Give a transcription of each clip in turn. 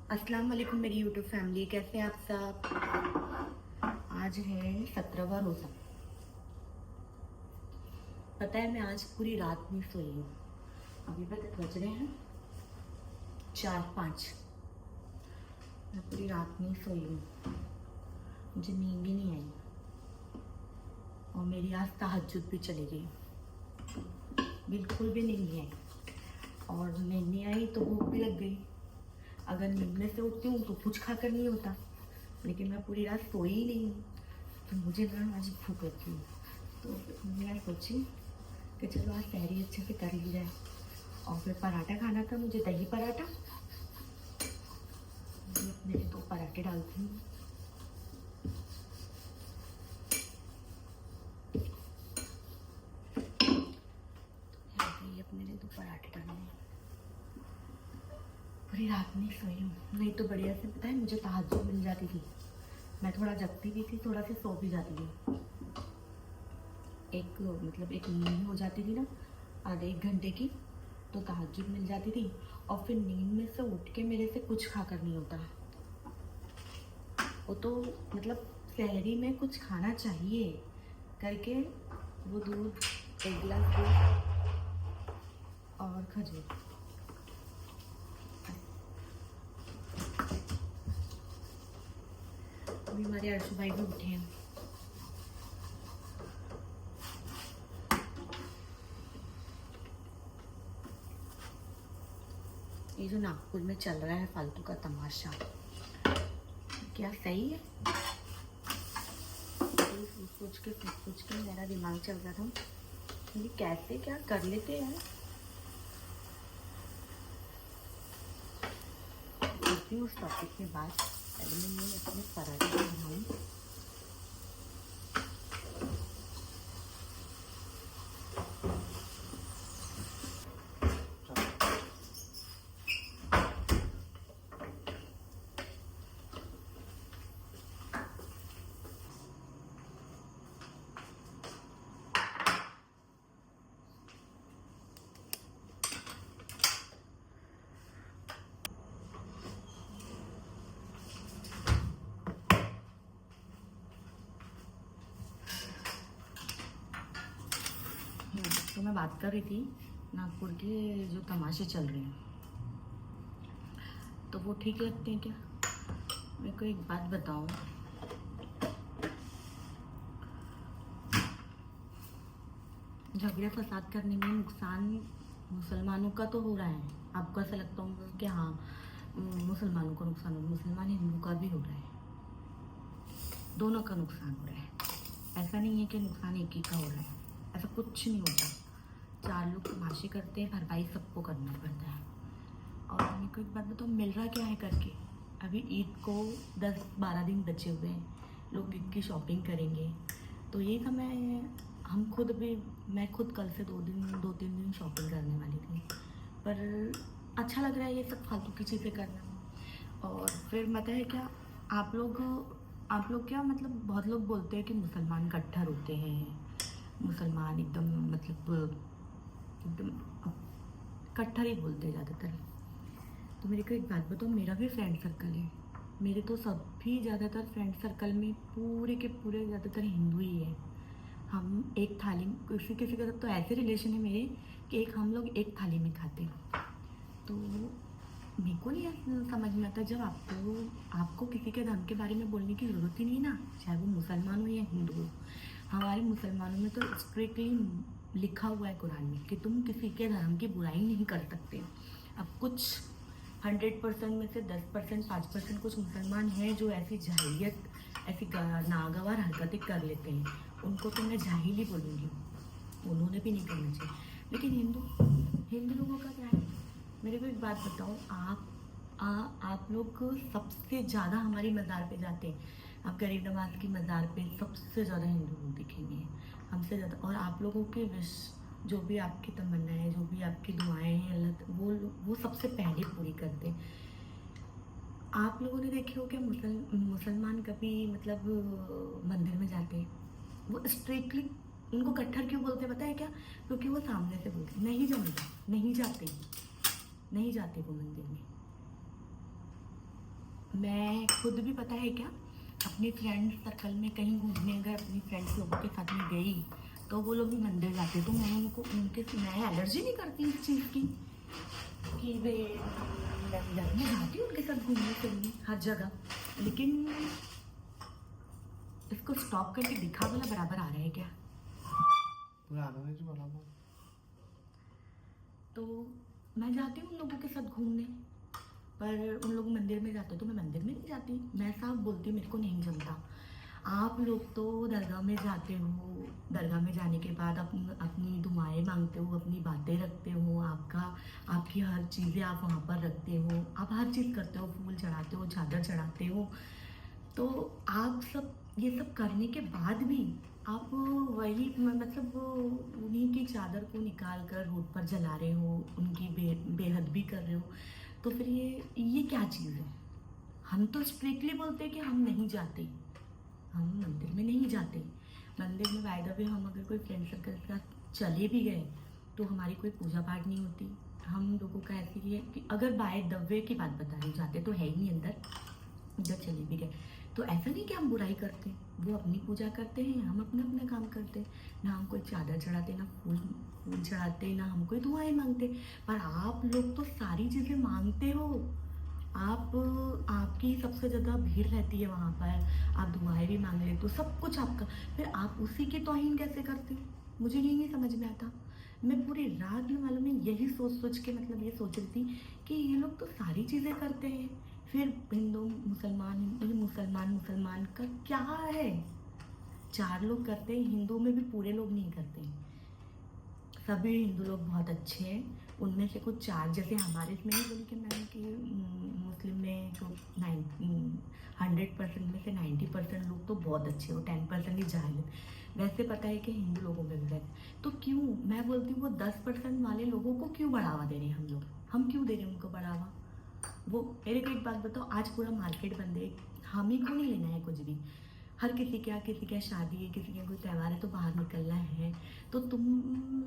अस्सलाम वालेकुम मेरी यूट्यूब फैमिली, कैसे हैं आप सब। आज है 17वां रोज़ा। पता है मैं आज पूरी रात नहीं सोई हूँ। अभी तक बज रहे हैं 4-5। मैं पूरी रात नहीं सोई हूँ, मुझे नींद ही नहीं आई और मेरी आज तहज्जुद भी चली गई, बिल्कुल भी नींद नहीं आई। और नींद नहीं आई तो भूख भी लग गई। अगर नींद में से उठती हूँ तो कुछ खाकर नहीं होता, लेकिन मैं पूरी रात सोई ही नहीं हूँ तो मुझे ना आज भूख लगती है। तो मैं सोची कि चलो आज सहरी अच्छे से कर ली जाए। और फिर पराठा खाना था मुझे, दही पराठा। मैं अपने लिए 2 पराठे डालती हूँ। अपने लिए 2 पराठे डालने। पूरी रात नहीं सोई हूँ, नहीं तो बढ़िया से पता है मुझे तहज्जुद मिल जाती थी। मैं थोड़ा जगती भी थी, थोड़ा सा सो भी जाती थी। एक नींद हो जाती थी ना आधे 1 घंटे की, तो तहज्जुद मिल जाती थी। और फिर नींद में से उठ के मेरे से कुछ खाकर नहीं होता। वो तो सहरी में कुछ खाना चाहिए करके वो दूध, 1 गिलास दूध और खजूर। अभी हमारे अर्शु भाई भी उठे हैं। ये जो नागपुर में चल रहा है फालतू का तमाशा, क्या सही है? सोच के मेरा दिमाग चल रहा था ये कैसे क्या कर लेते हैं। देखती हूँ उस टॉपिक के बाद। पहले मैं अपने पराठे बनाऊँ। तो मैं बात कर रही थी नागपुर के जो तमाशे चल रहे हैं, तो वो ठीक लगते हैं क्या? मेरे को एक बात बताओ, झगड़े फसाद करने में नुकसान मुसलमानों का तो हो रहा है। आपको ऐसा लगता होगा कि हाँ मुसलमानों को नुकसान हो रहा है, मुसलमान हिंदू का भी हो रहा है, दोनों का नुकसान हो रहा है। ऐसा नहीं है कि नुकसान एक ही का हो रहा है, ऐसा कुछ नहीं होता। 4 लोग तमाशे करते हैं, भरपाई सबको करना पड़ता है। और मेरे को एक बात बताओ, मिल रहा क्या है करके? अभी ईद को 10-12 दिन बचे हुए हैं, लोग ईद की शॉपिंग करेंगे। तो यही समय हम खुद भी, मैं खुद कल से 2-3 दिन शॉपिंग करने वाली थी, पर अच्छा लग रहा है ये सब फालतू की चीज़ें करना। और फिर पता है क्या, आप लोग क्या बहुत लोग बोलते हैं कि मुसलमान कट्टर होते हैं, मुसलमान एकदम एकदम कट्टर ही बोलते हैं ज़्यादातर। तो मेरे को एक बात बताओ, मेरा भी फ्रेंड सर्कल है, मेरे तो सभी ज़्यादातर फ्रेंड सर्कल में पूरे के पूरे ज़्यादातर हिंदू ही है। हम एक थाली, किसी किसी के साथ तो ऐसे रिलेशन है मेरे कि हम लोग एक थाली में खाते हैं। तो मेरे को नहीं समझ में आता, जब आपको किसी के धर्म के बारे में बोलने की ज़रूरत ही नहीं ना, चाहे वो मुसलमान हो या हिंदू हो। हमारे मुसलमानों में तो स्ट्रिक्टली लिखा हुआ है कुरान में कि तुम किसी के धर्म की बुराई नहीं कर सकते। अब कुछ 100% में से 10%, 5% कुछ मुसलमान हैं जो ऐसी जाहिलियत, ऐसी नागवार हरकतें कर लेते हैं, उनको तो मैं जाहिल ही बोलूँगी, उन्होंने भी नहीं करना चाहिए। लेकिन हिंदू लोगों का क्या है? मेरे को एक बात बताओ, आप लोग सबसे ज़्यादा हमारी मज़ार पे जाते हैं। आप गरीब नवाज की मज़ार पे सबसे ज़्यादा हिंदू लोग दिखेंगे हमसे ज़्यादा। और आप लोगों के विश, जो भी आपकी तमन्नाएं हैं, जो भी आपकी दुआएं हैं, अल्लाह वो सबसे पहले पूरी करते हैं। आप लोगों ने देखे हो क्या मुसलमान कभी मंदिर में जाते हैं? वो स्ट्रिक्टली, उनको कट्टर क्यों बोलते हैं पता है क्या? क्योंकि वो सामने से बोलते नहीं जाऊँगा, नहीं जाते वो मंदिर में। मैं खुद भी पता है क्या, अपने फ्रेंड सर्कल में कहीं घूमने अगर अपनी फ्रेंड्स लोगों के साथ में गई तो वो लोग भी मंदिर जाते, तो मैं उनको मैं एलर्जी नहीं करती इस चीज़ की कि वे मैं जाती हूँ उनके साथ घूमने फिरने हर जगह, लेकिन इसको स्टॉप करके दिखा वाला बराबर आ रहा है क्या? तो मैं जाती हूँ उन लोगों के साथ घूमने, पर उन लोग मंदिर में जाते तो मैं मंदिर में नहीं जाती। मैं साफ बोलती मेरे को नहीं जमता। आप लोग तो दरगाह में जाते हो, दरगाह में जाने के बाद अपनी दुआएं मांगते हो, अपनी बातें रखते हो, आपकी हर चीज़ें आप वहाँ पर रखते हो, आप हर चीज़ करते हो, फूल चढ़ाते हो, चादर चढ़ाते हो। तो आप सब ये सब करने के बाद भी आप वही मतलब उन्हीं की चादर को निकाल कर रोड पर जला रहे हो, उनकी बेहद भी कर रहे हो, तो फिर ये क्या चीज़ है? हम तो स्ट्रिक्टली बोलते हैं कि हम नहीं जाते, हम मंदिर में नहीं जाते। मंदिर में बाय द वे हम अगर कोई फ्रेंड सर्कल के साथ चले भी गए तो हमारी कोई पूजा पाठ नहीं होती। हम लोगों का ऐसे ही है कि अगर बाय द वे की बात बता रही, जाते तो है ही नहीं अंदर, जब चले भी गए तो ऐसा नहीं कि हम बुराई करते, वो अपनी पूजा करते हैं, हम अपना अपना काम करते हैं। ना हम कोई चादर चढ़ाते, ना फूल चढ़ाते, ना हम कोई दुआएं मांगते। पर आप लोग तो सारी चीज़ें मांगते हो। आपकी सबसे ज़्यादा भीड़ रहती है वहाँ पर, आप दुआएं भी मांग लेते हो, सब कुछ आपका, फिर आप उसी की तौहीन कैसे करते हो? मुझे ये नहीं समझ में आता। मैं पूरी रात में मालूम है यही सोच के मतलब ये सोच रही थी कि ये लोग तो सारी चीज़ें करते हैं, फिर हिंदू मुसलमान, ये मुसलमान का क्या है? 4 लोग करते हैं, हिंदू में भी पूरे लोग नहीं करते। सभी हिंदू लोग बहुत अच्छे हैं, उनमें से कुछ 4, जैसे हमारे इसमें नहीं बोली कि मैंने कि मुस्लिम में जो 100% में से 90% लोग तो बहुत अच्छे हो, 10% ही जाहिल है। वैसे पता है कि हिंदू लोगों में भी वैसे, तो क्यों मैं बोलती हूँ वो 10% वाले लोगों को क्यों बढ़ावा दे रहे हैं हम क्यों दे रहे हैं उनको बढ़ावा? वो मेरे को एक बात बताओ, आज पूरा मार्केट बंद है, हम ही को नहीं लेना है कुछ भी, हर किसी का शादी है, किसी का कोई त्यौहार है तो बाहर निकलना है, तो तुम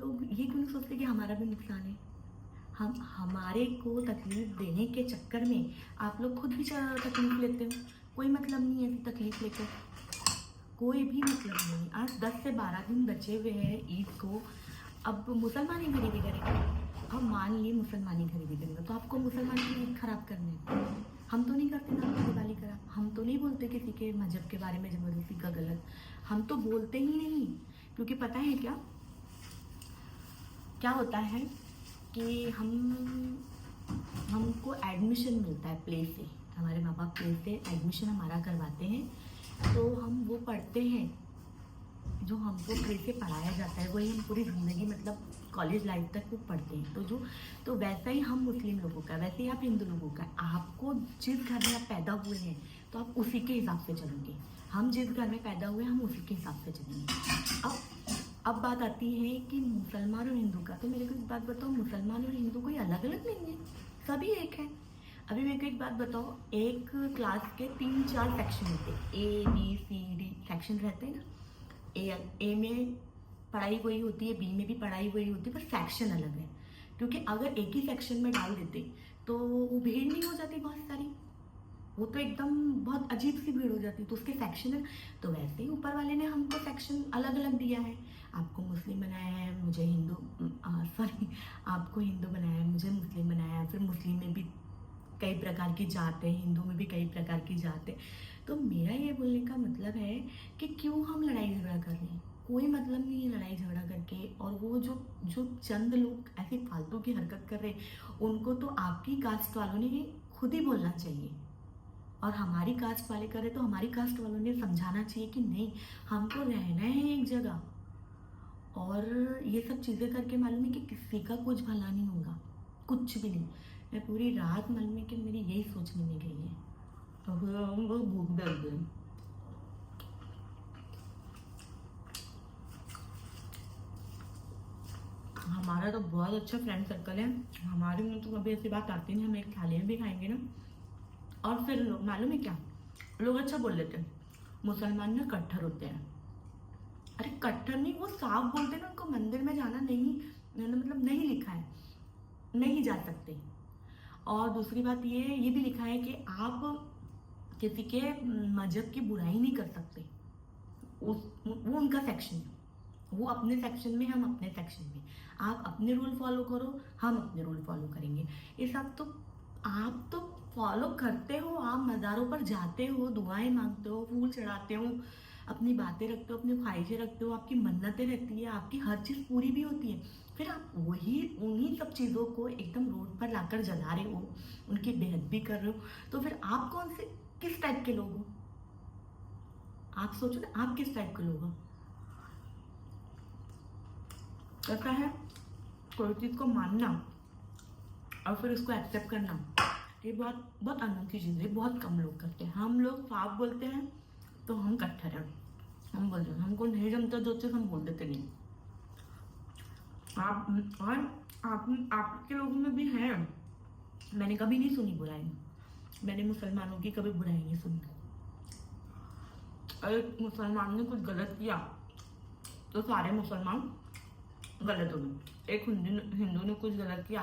लोग ये क्यों नहीं सोचते कि हमारा भी नुकसान है? हम हमारे को तकलीफ देने के चक्कर में आप लोग खुद भी तकलीफ लेते हो। कोई मतलब नहीं है ऐसी तकलीफ लेकर, कोई भी मतलब नहीं। आज 10 से 12 दिन बचे हुए हैं ईद को, अब मुसलमान ही खरीदी करेंगे। अब मान लिए मुसलमान ही खरीदी करेंगे तो आपको मुसलमान की ईद खराब करनी है? हम तो नहीं करते ना दिवाली खराब, हम तो नहीं बोलते किसी के मजहब के बारे में ज़बरदस्ती का गलत, हम तो बोलते ही नहीं। क्योंकि पता है क्या क्या होता है कि हमको एडमिशन मिलता है प्ले से, हमारे माँ बाप प्ले से एडमिशन हमारा करवाते हैं, तो हम वो पढ़ते हैं, जो हमको प्ले से पढ़ाया जाता है वही हम पूरी ज़िंदगी मतलब कॉलेज लाइफ तक वो पढ़ते हैं। तो वैसा ही हम मुस्लिम लोगों का, वैसे ही आप हिंदू लोगों का, आपको जिस घर में आप पैदा हुए हैं तो आप उसी के हिसाब से चलेंगे। हम जिस घर में पैदा हुए हम उसी के हिसाब से चलेंगे। अब बात आती है कि मुसलमान और हिंदू का, तो मेरे को एक बात बताओ, मुसलमान और हिंदू कोई अलग अलग नहीं है, सभी एक है। अभी मेरे को एक बात बताओ, एक क्लास के 3-4 सेक्शन होते हैं, ABCD सेक्शन रहते हैं ना, ए में पढ़ाई वही होती है, बी में भी पढ़ाई वही होती है, पर सेक्शन अलग है। क्योंकि अगर एक ही सेक्शन में डाल देते तो वो भीड़ नहीं हो जाती बहुत सारी, वो तो एकदम बहुत अजीब सी भीड़ हो जाती, तो उसके सेक्शन है। तो वैसे ही ऊपर वाले ने हमको सेक्शन अलग अलग दिया है, आपको मुस्लिम बनाया है, मुझे हिंदू, सॉरी, आपको हिंदू बनाया है, मुझे मुस्लिम बनाया है। फिर मुस्लिम में भी कई प्रकार की जात है, हिंदू में भी कई प्रकार की जात है। तो मेरा ये बोलने का मतलब है कि क्यों हम लड़ाई झगड़ा कर रहे हैं? कोई मतलब नहीं है लड़ाई झगड़ा करके। और वो जो जो चंद लोग ऐसी फालतू की हरकत कर रहे हैं, उनको तो आपकी कास्ट वालों ने खुद ही बोलना चाहिए, और हमारी कास्ट वाले करे तो हमारी कास्ट वालों ने समझाना चाहिए कि नहीं, हमको रहना है एक जगह। और ये सब चीज़ें करके मालूम है कि किसी का कुछ भला नहीं होगा, कुछ भी नहीं। मैं पूरी रात मालूम है कि मेरी यही सोचने में गई है, तो हमको भूख दर्द है। हमारा तो बहुत अच्छा फ्रेंड सर्कल है, हमारे में तो कभी ऐसी बात आती नहीं, हम एक थाली में भी खाएंगे ना। और फिर लोग मालूम है क्या, लोग अच्छा बोल लेते हैं, मुसलमान ना कट्टर होते हैं। अरे कट्टर नहीं, वो साफ बोलते हैं ना, उनको मंदिर में जाना नहीं, मतलब नहीं लिखा है, नहीं जा सकते। और दूसरी बात ये भी लिखा है कि आप किसी के मजहब की बुराई नहीं कर सकते। वो उनका सेक्शन है, वो अपने सेक्शन में, हम अपने सेक्शन में। आप अपने रूल फॉलो करो, हम अपने रूल फॉलो करेंगे। ये सब तो आप तो फॉलो करते हो, आप मज़ारों पर जाते हो, दुआएं मांगते हो, फूल चढ़ाते हो, अपनी बातें रखते हो, अपनी ख्वाहिशें रखते हो, आपकी मन्नतें रहती है, आपकी हर चीज़ पूरी भी होती है। फिर आप वही उन्हीं सब चीज़ों को एकदम रोड पर लाकर जला रहे हो, उनकी बेअदबी कर रहे हो। तो फिर आप कौन से, किस टाइप के लोग हो? आप सोचो ना, आप किस टाइप के लोग हो? ऐसा है, कोई चीज़ को मानना और फिर उसको एक्सेप्ट करना, ये बहुत बहुत अनोखी चीज़ है, बहुत कम लोग करते हैं। हम लोग साफ बोलते हैं तो हम कट्टर हैं, हम बोलते हैं, हमको नहीं जमता जो चीज़ हम बोल देते नहीं। आप और आपके लोगों में भी है, मैंने कभी नहीं सुनी बुराई, मैंने मुसलमानों की कभी बुराई नहीं सुनी। अगर मुसलमान ने कुछ गलत किया तो सारे मुसलमान गलत हो गए, एक हिंदू ने कुछ गलत किया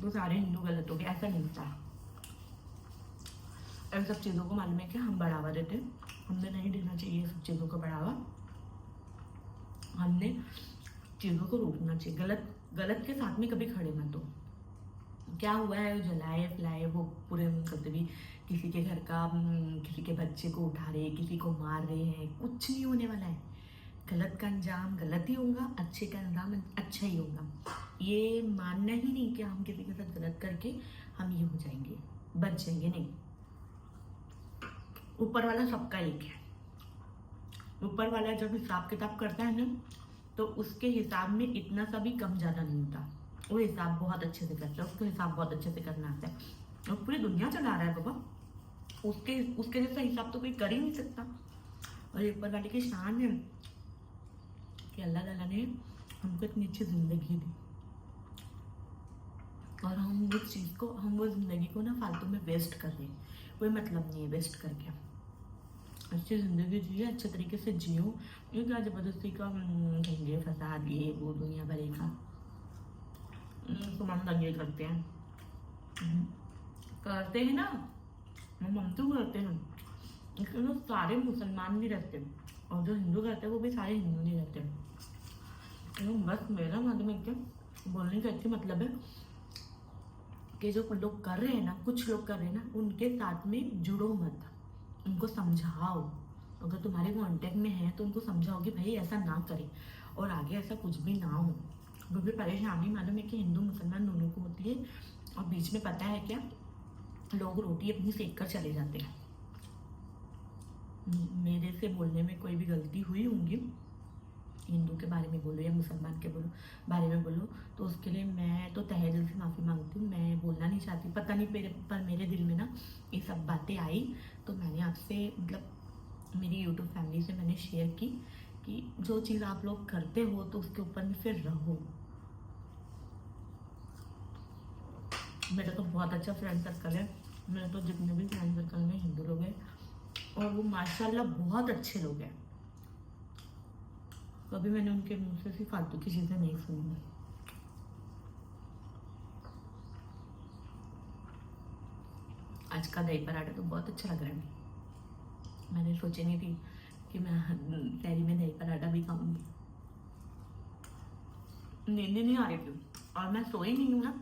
तो सारे हिंदू गलत हो गए, ऐसा नहीं होता। इन सब चीज़ों को मालूम है कि हम बढ़ावा देते हैं, हमने नहीं देना चाहिए ये सब चीज़ों को बढ़ावा, हमने चीज़ों को रोकना चाहिए। गलत के साथ में कभी खड़े मत हो। क्या हुआ है, जलाए फैलाए वो पूरे कभी भी किसी के घर का किसी के बच्चे को उठा रहे, किसी को मार रहे हैं, कुछ नहीं होने वाला है। गलत का अंजाम गलत ही होगा, अच्छे का अंजाम अच्छा ही होगा। ये मानना ही नहीं कि हम किसी के साथ गलत करके हम ये हो जाएंगे, बच जाएंगे, नहीं। ऊपर वाला सबका एक है। ऊपर वाला जब हिसाब किताब करता है ना, तो उसके हिसाब में इतना सा भी कम ज़्यादा नहीं होता। वो हिसाब बहुत अच्छे से करता है, उसको हिसाब बहुत अच्छे से करना आता है, और पूरी दुनिया चला रहा है बाबा। उसके जैसा हिसाब तो कोई कर ही नहीं सकता। और ये ऊपर वाले की शान है कि अल्लाह ताला ने हमको इतनी अच्छी ज़िंदगी दी, और हम उस चीज़ को, हम वो ज़िंदगी को ना फालतू में वेस्ट कर रहे हैं। कोई मतलब नहीं है वेस्ट करके। अच्छी ज़िंदगी जिए, अच्छे तरीके से जियो। ये क्या ज़बरदस्ती का दंगे फसाद, ये वो दुनिया भरे का तुम दंगे करते हैं, करते हैं ना, हम तो करते हैं। लेकिन वो सारे मुसलमान नहीं रहते, और जो हिंदू करते हैं वो भी सारे हिंदू नहीं रहते। तो बस मेरा मालूम है, क्या बोलने का अच्छी मतलब है कि जो लोग कर रहे हैं ना, कुछ लोग कर रहे हैं ना, उनके साथ में जुड़ो मत, उनको समझाओ। अगर तुम्हारे कांटेक्ट में है तो उनको समझाओ कि भाई ऐसा ना करें, और आगे ऐसा कुछ भी ना हो। क्योंकि परेशानी मालूम है कि हिंदू मुसलमान दोनों को होती है, और बीच में पता है क्या, लोग रोटी अपनी सेक कर चले जाते हैं। मेरे से बोलने में कोई भी गलती हुई होंगी, हिंदू के बारे में बोलो या मुसलमान के बारे में बोलो, तो उसके लिए मैं तो तहे दिल से माफ़ी मांगती हूँ। मैं बोलना नहीं चाहती, पता नहीं पर मेरे दिल में ना ये सब बातें आई, तो मैंने आपसे, मतलब मेरी यूट्यूब फैमिली से मैंने शेयर की कि जो चीज़ आप लोग करते हो तो उसके ऊपर में फिर रहो। मेरा तो बहुत अच्छा फ्रेंड सर्कल है, मेरे तो जितने भी फ्रेंड सर्कल में हिंदू लोग हैं, और वो माशाल्लाह बहुत अच्छे लोग हैं। कभी मैंने उनके मुंह से सिर्फ फालतू की चीज़ें नहीं सुनी। आज का दही पराठा तो बहुत अच्छा लग रहा है। मैंने सोची नहीं थी कि मैं शहरी में दही पराठा भी खाऊंगी। नींद नहीं आ रही थी, और मैं सोई नहीं हूँ ना,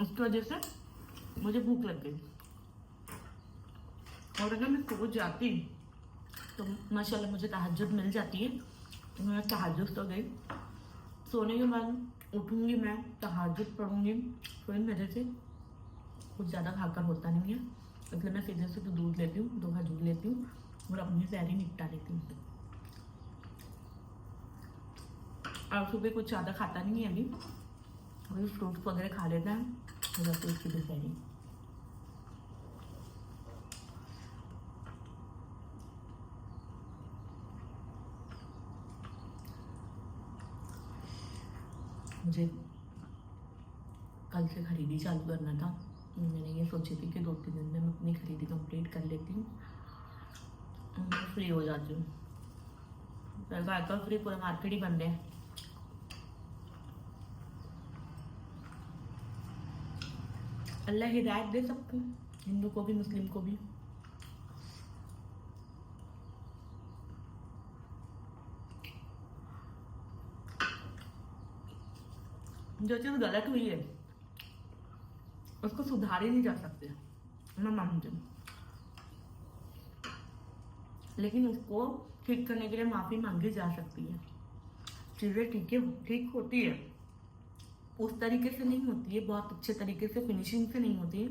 उसकी वजह से मुझे भूख लग गई। और अगर मैं सो जाती तो माशाल्लाह मुझे तहज्जुद मिल जाती है, तो मैं तहज्जुद सो गई। सोने के बाद उठूँगी, मैं तहज्जुद पढ़ूँगी, फिर मेरे से कुछ ज़्यादा खाकर होता नहीं है, इसलिए मैं सीधे से तो दूध लेती हूँ, 2 खजूर लेती हूँ और अपनी सैरी निपटा लेती हूँ। और सुबह कुछ ज़्यादा खाता नहीं है, अभी फ्रूट्स वगैरह खा लेता है, हो जाती है उसकी भी सैरी। मुझे कल से खरीदी चालू करना था, मैंने ये सोची थी कि 2-3 दिन में मैं अपनी खरीदी कंप्लीट कर लेती हूँ, फ्री हो जाती हूँ। आजकल फ्री पूरा मार्केट ही बंद है। अल्लाह हिदायत दे सबको, हिंदू को भी मुस्लिम को भी। जो चीज़ गलत हुई है उसको सुधारे नहीं जा सकते, मैं मानती हूँ, लेकिन उसको ठीक करने के लिए माफ़ी मांगी जा सकती है। चीज़ें ठीक होती है, उस तरीके से नहीं होती है, बहुत अच्छे तरीके से फिनिशिंग से नहीं होती है,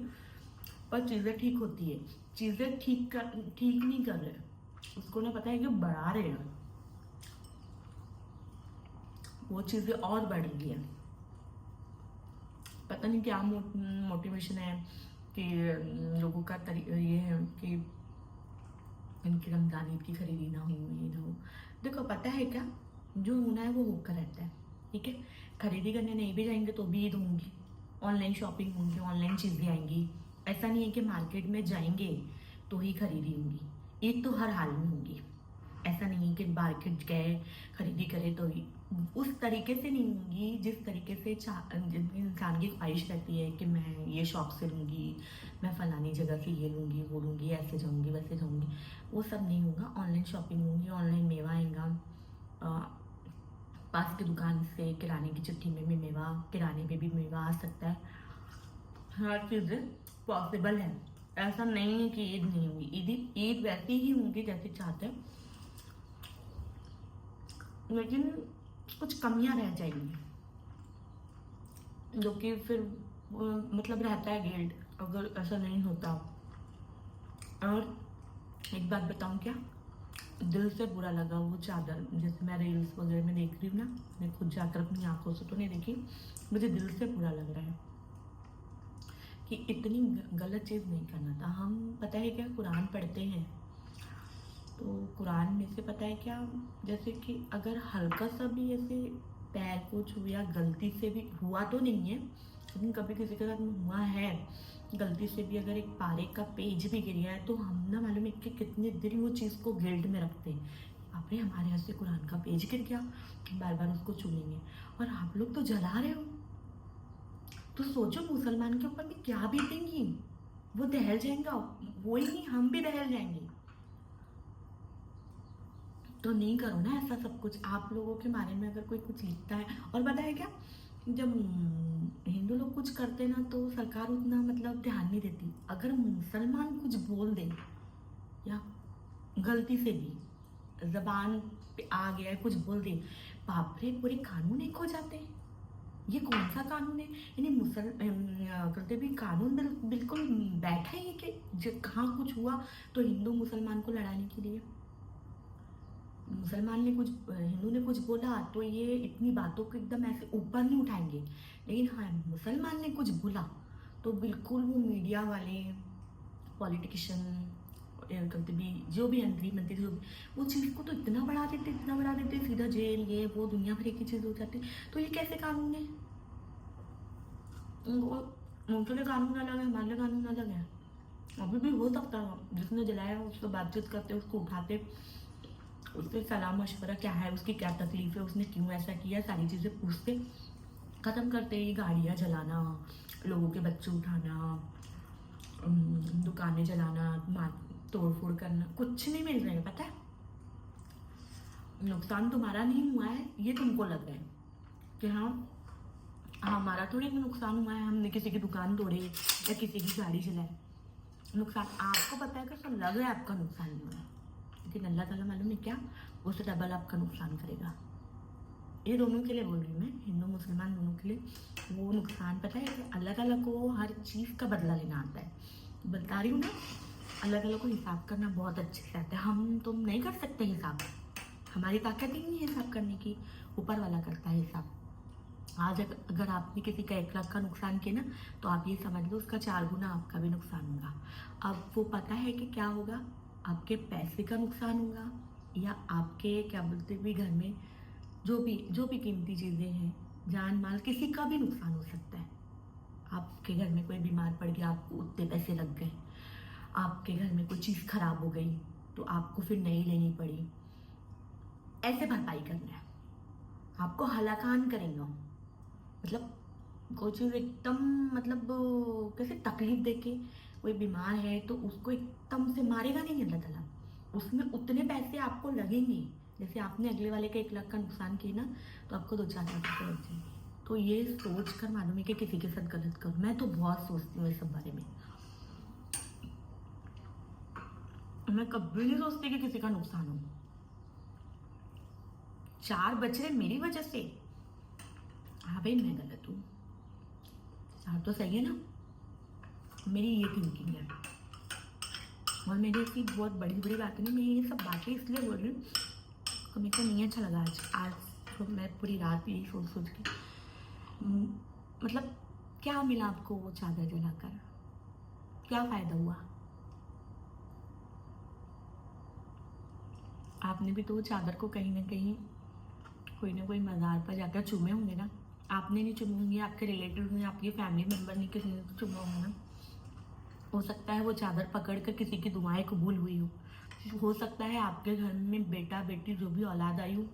पर चीज़ें ठीक होती है। चीज़ें ठीक नहीं कर रहे, उसको ना पता है कि बढ़ा रहे हैं, वो चीज़ें और बढ़ गई है। पता नहीं क्या मोटिवेशन है कि लोगों का ये है कि इनकी रमजान ईद की खरीदी ना हो, ये ना हो। देखो पता है क्या, जो होना है वो होकर रहता है, ठीक है। खरीदी करने नहीं भी जाएंगे तो भी ईद होंगी, ऑनलाइन शॉपिंग होंगी, ऑनलाइन चीज़ें आएंगी। ऐसा नहीं है कि मार्केट में जाएंगे तो ही खरीदी होंगी, ईद तो हर हाल में होगी। ऐसा नहीं है कि मार्केट गए खरीदी करें तो ही, उस तरीके से नहीं होंगी जिस तरीके से इंसान की ख्वाहिश रहती है कि मैं ये शॉप से लूँगी, मैं फलानी जगह से ये लूँगी वो लूँगी, ऐसे जाऊँगी वैसे जाऊँगी। वो सब नहीं होगा। ऑनलाइन शॉपिंग होगी, ऑनलाइन मेवा आएगा, पास की दुकान से किराने की चिट्ठी में भी मेवा, किराने पे भी मेवा आ सकता है। हर चीज़ें पॉसिबल है, ऐसा नहीं है कि ईद नहीं होगी। ईद वैसी ही होंगी जैसे चाहते हैं, लेकिन कुछ कमियां रह जाएंगी जो कि फिर मतलब रहता है गिल्ट अगर ऐसा नहीं होता। और एक बात बताऊं क्या, दिल से बुरा लगा वो चादर, जैसे मैं रील्स वगैरह में देख रही हूँ ना, मैं खुद जाकर अपनी आंखों से तो नहीं देखी, मुझे दिल से बुरा लग रहा है कि इतनी गलत चीज़ नहीं करना था। हम पता है क्या कुरान पढ़ते हैं, तो कुरान में से पता है क्या, जैसे कि अगर हल्का सा भी ऐसे पैर को छुआ, गलती से भी हुआ तो नहीं है लेकिन कभी किसी के साथ हुआ है, गलती से भी अगर एक पारे का पेज भी गिर गया है तो हम ना मालूम है कि कितने दिन वो चीज़ को गिल्ट में रखते हैं। बाप रे हमारे यहाँ से कुरान का पेज गिर गया, बार बार उसको चुनेंगे। और आप लोग तो जला रहे हो, तो सोचो मुसलमान के ऊपर भी क्या बीतेंगी, वो दहल जाएंगा, वो ही नहीं हम भी दहल जाएंगे। तो नहीं करो ना ऐसा सब कुछ। आप लोगों के बारे में अगर कोई कुछ लिखता है, और पता है क्या, जब हिंदू लोग कुछ करते ना तो सरकार उतना मतलब ध्यान नहीं देती, अगर मुसलमान कुछ बोल दे या गलती से भी जबान पे आ गया है कुछ बोल दे, बाप रे पूरे कानून एक हो जाते हैं। ये कौन सा कानून है, यानी करते भी कानून बिल्कुल बैठा ही है कि कहाँ कुछ हुआ तो हिंदू मुसलमान को लड़ाने के लिए, मुसलमान ने कुछ हिंदू ने कुछ बोला तो ये इतनी बातों को एकदम ऐसे ऊपर नहीं उठाएंगे। लेकिन हाँ मुसलमान ने कुछ बोला तो बिल्कुल वो मीडिया वाले, पॉलिटिशियन, कभी भी जो भी मंत्री मंत्री जो भी, वो चीज़ को तो इतना बढ़ा देते सीधा जेल ये वो दुनिया भर की चीज़ हो जाती। तो ये कैसे कानून है, उनके लिए कानून अलग है, हमारे लिए कानून अलग है। अभी भी हो सकता है जिसने जलाया उससे बातचीत करते, उसको उठाते, उससे सलाह मशवरा क्या है, उसकी क्या तकलीफ है, उसने क्यों ऐसा किया, सारी चीज़ें पूछते, ख़त्म करते ही गाड़ियाँ जलाना, लोगों के बच्चे उठाना, दुकानें जलाना, तोड़ फोड़ करना, कुछ नहीं मिल रहा है। पता है नुकसान तुम्हारा नहीं हुआ है, ये तुमको लग रहा है कि हाँ हमारा थोड़ी नुकसान हुआ है, हमने किसी की दुकान तोड़े या किसी की गाड़ी जलाई। नुकसान आपको पता है कि सब लग रहा है आपका नुकसान नहीं हुआ है, लेकिन अल्लाह ताला मालूम है क्या, उससे डबल आपका नुकसान करेगा। ये दोनों के लिए बोल रही हूँ मैं, हिंदू मुसलमान दोनों के लिए। वो नुकसान पता है कि अल्लाह ताला को हर चीज़ का बदला लेना आता है, बता रही हूँ ना, अल्लाह ताला को हिसाब करना बहुत अच्छे से आता है। हम तुम नहीं कर सकते हिसाब, हमारी ताकत ही नहीं है हिसाब करने की, ऊपर वाला करता है हिसाब। आज अगर आपने किसी का 1 लाख का नुकसान किया ना, तो आप ये समझ लो उसका 4 गुना आपका भी नुकसान होगा। अब वो पता है कि क्या होगा, आपके पैसे का नुकसान होगा या आपके क्या बोलते भी घर में जो भी कीमती चीज़ें हैं, जान माल, किसी का भी नुकसान हो सकता है। आपके घर में कोई बीमार पड़ गया, आपको उतने पैसे लग गए, आपके घर में कोई चीज़ खराब हो गई तो आपको फिर नई लेनी पड़ी, ऐसे भरपाई करना है, आपको हलाकान करेंगे। मतलब कोई चीज़ एकदम मतलब कैसे तकलीफ देके कोई बीमार है तो उसको एकदम से मारेगा नहीं अल्लाह ताला, उसमें उतने पैसे आपको लगेंगे। जैसे आपने अगले वाले का 1 लाख का नुकसान किया ना, तो आपको 2-4 लाख रुपये लग जाएंगे। तो ये सोच कर मालूम है कि किसी के साथ गलत करूँ, मैं तो बहुत सोचती हूँ इस सब बारे में। मैं कभी नहीं सोचती कि किसी का नुकसान हो। 4 बच रहे मेरी वजह से, हाँ भाई मैं गलत हूँ, 4 तो सही है ना, मेरी ये थिंकिंग है। और मेरी ऐसी बहुत बड़ी बड़ी बातें नहीं, मैं ये सब बातें इसलिए बोल रही हूँ तो मेरे को नहीं अच्छा लगा आज तो मैं पूरी रात यही सोच सोच के मतलब क्या मिला आपको वो चादर जलाकर, क्या फ़ायदा हुआ? आपने भी तो वो चादर को कहीं ना कहीं कोई ना कोई मज़ार पर जाकर चूमे होंगे ना। आपने नहीं चूमे होंगे, आपके रिलेटिव ने, आपके फैमिली मेम्बर ने, किसी ने तो चूमा होगा ना। हो सकता है वो चादर पकड़ कर किसी की दुआएं कबूल हुई हो सकता है आपके घर में बेटा बेटी जो भी औलाद आई हो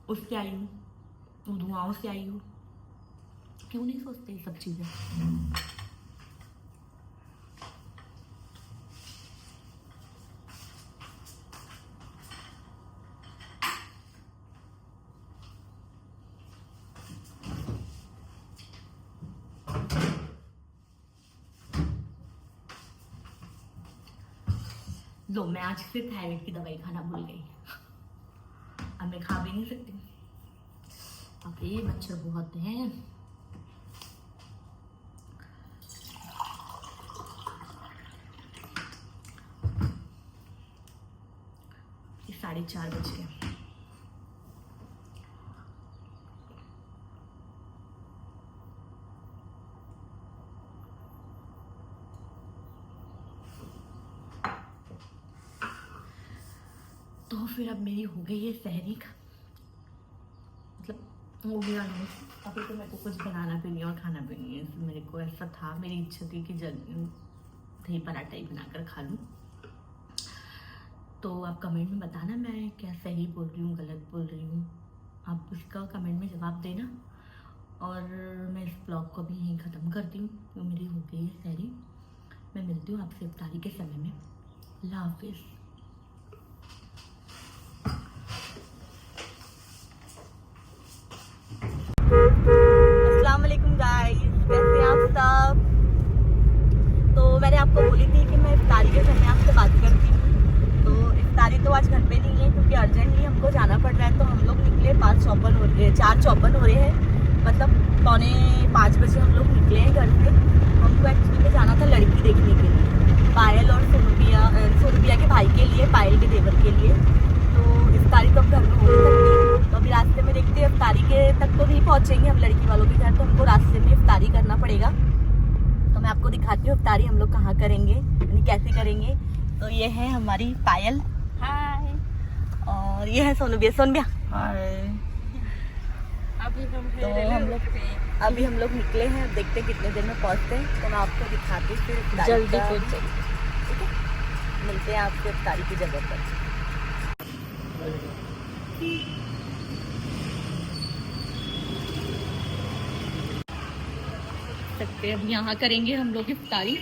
उससे आई हो, वो दुआओं से आई हो। क्यों नहीं सोचते ये सब चीज़ें? लो मैं आज फिर थायराइड की दवाई खाना भूल गई, अब मैं खा भी नहीं सकती। अब ये मच्छर बहुत हैं। ये 4:30 बज गए। तो फिर अब मेरी हो गई है सहरी का मतलब हो गया ना। अभी तो मेरे को कुछ बनाना भी नहीं और खाना भी नहीं है। मेरे को ऐसा था, मेरी इच्छा थी कि दही पराठा ही बनाकर खा लूँ। तो आप कमेंट में बताना मैं क्या सही बोल रही हूँ गलत बोल रही हूँ, आप उसका कमेंट में जवाब देना। और मैं इस ब्लॉग को भी यहीं ख़त्म करती हूँ क्योंकि मेरी हो गई है सहरी। मैं मिलती हूँ आपसे इफ्तारी के समय में। अल्लाह हाफिज़। अस्सलाम वालेकुम गाइस, कैसे हैं आप सब? तो मैंने आपको बोली थी कि मैं इफ्तारी के समय आपसे बात करती हूँ। तो इफ्तारी तो आज घर पे नहीं है क्योंकि अर्जेंटली हमको जाना पड़ रहा है। तो हम लोग निकले 4:54 हो रहे हैं, मतलब 4:45 बजे हम लोग निकले हैं घर से। हमको एक्चुअली में जाना था लड़की देखने के लिए, पायल और सोनबिया के भाई के लिए, पायल के देवर के लिए। तो इफ्तारी तो अब घर में हो नहीं सकती, तो अभी रास्ते में देखते हैं। इफ्तारी के तक तो नहीं पहुँचेंगे हम लड़की वालों के घर, तो हमको रास्ते में इफ्तारी करना पड़ेगा। तो मैं आपको दिखाती हूँ इफ्तारी हम लोग कहाँ करेंगे, यानी कैसे करेंगे। तो ये है हमारी पायल, हाय, और ये है सोनबिया, हाय। अभी हम लोग निकले हैं, देखते हैं कितने देर में पहुँचते हैं। तो मैं आपको दिखाती हूँ फिर जल्दी पहुँचे, ठीक है? मिलते हैं आपको इफ्तारी की जगह पर। सकते हैं अब यहाँ करेंगे हम लोग इफ्तारी।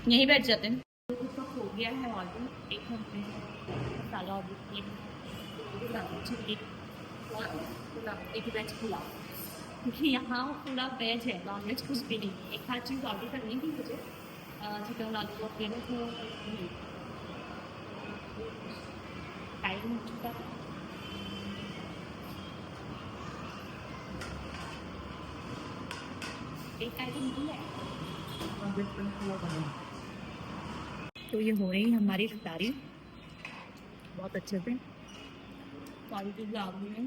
यहीं बैठ जाते हैं। तो हो गया है ऑर्डर, एक मसाला ऑर्डर एक वेज पुलाव, क्योंकि यहाँ पूरा वेज है, नॉन वेज कुछ भी नहीं। एक हर चीज़ ऑर्डर करनी थी मुझे, चिकन लॉलीपॉप लेना था, टाइम हो चुका है। एक आइटम भी है। तो ये हो रही हमारी इफ्तारी बहुत अच्छे से, क्वालिटी भी आ गई है,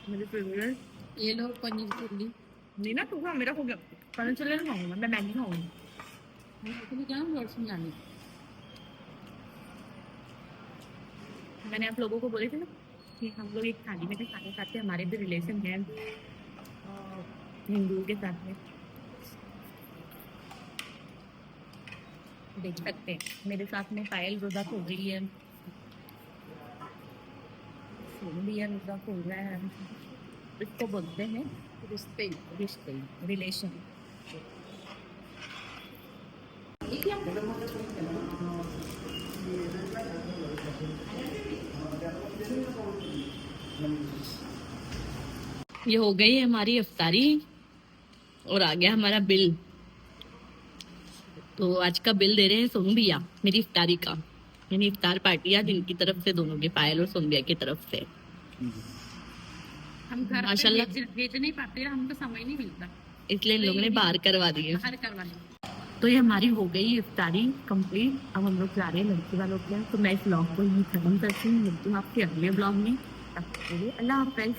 मेरे फेवरेट। ये लो पनीर चिल्ली, नहीं ना टूका मेरा हो गया। पनीर चिल्ली नहीं खाऊंगा मैं मैगी खाऊंगी। क्या वर्ड्स में जानी, मैंने आप लोगों को बोले थे ना कि हम लोग एक थाली में खाना खाते हैं। हमारे भी रिलेशन है हिंदुओं के साथ में, देख सकते हैं। मेरे साथ में पायल रोजा हो गई है, सोनू भैया निकाह खोल रहा है, इसको बोलते हैं रिश्ते रिश्ते, रिलेशन। ये हो गई है हमारी इफ्तारी और आ गया हमारा बिल। तो आज का बिल दे रहे हैं सोनू भैया मेरी इफ्तारी का, यानी इफ्तार पार्टी आज इनकी तरफ से, दोनों की, पायल और सोनू भैया की तरफ से। हम घर पे माशाल्लाह। भेज नहीं पाते, हमको समय नहीं मिलता, इसलिए इन लोगों ने बाहर करवा दिए। बाहर करवाने। तो ये हमारी हो गई इफ्तारी कंप्लीट। अब हम लोग जा रहे हैं लड़की वालों के यहाँ। तो मैं इस ब्लॉग को यहीं खत्म करती हूँ, मिलती हूँ आपके अगले ब्लॉग में। तब तक के लिए अल्लाह हाफ़िज़।